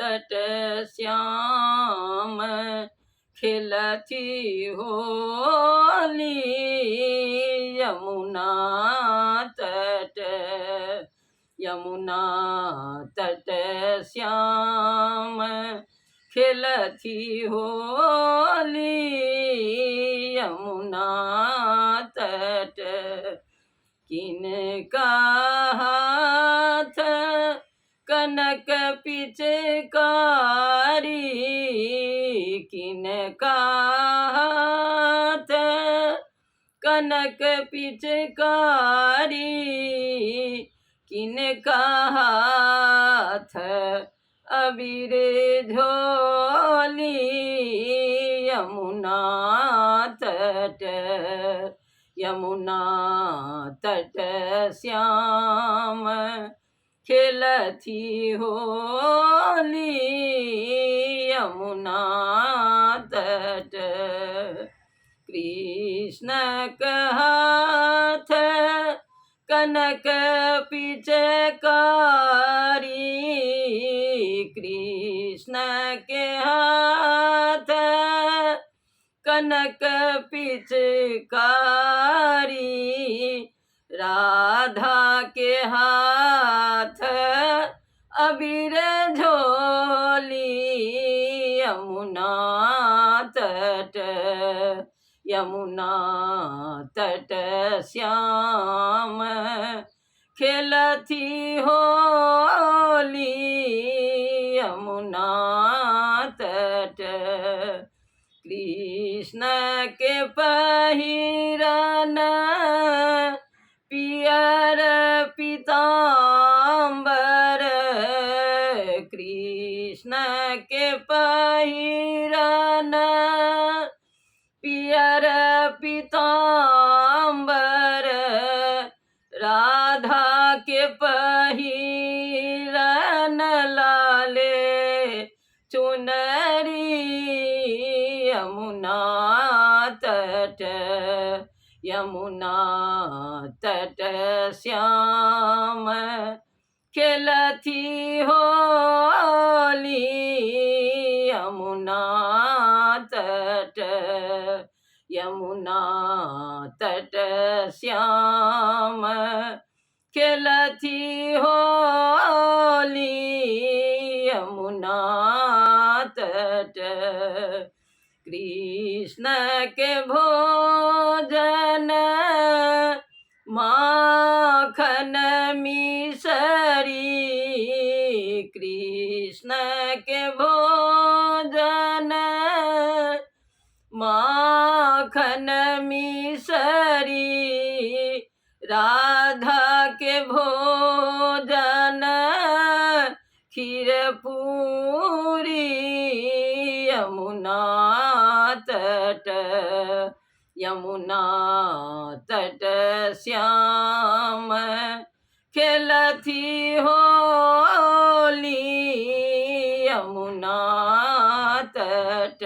तट श्याम खेलती होली यमुना तट श्याम खेलती होली यमुना तट किनका हाथ कनक पिचकारी किनका हाथ कनक पिचकारी किनका हाथ अबीर झोली यमुना तट श्याम खेलती होली यमुना तट कृष्ण का हाथ कनक पिचकारी कृष्ण के हाथ कनक पिचकारी राधा के हाथ अबीर झोली यमुना तट श्याम खेलती होली यमुना तट कृष्ण के पहिरन पियर पीताम्बर कृष्ण के पहिरन पियर पीताम्बर राधा के पहिरन लाले चुनरी यमुना तट श्याम खेलती होली यमुना तट श्याम खेलती होली यमुना तट कृष्ण के भोजन माखन मिसरी कृष्ण के भोजन माखन मिसरी राधा के भोजन खीर पूरी यमुना तट श्याम खेलती होली यमुना तट।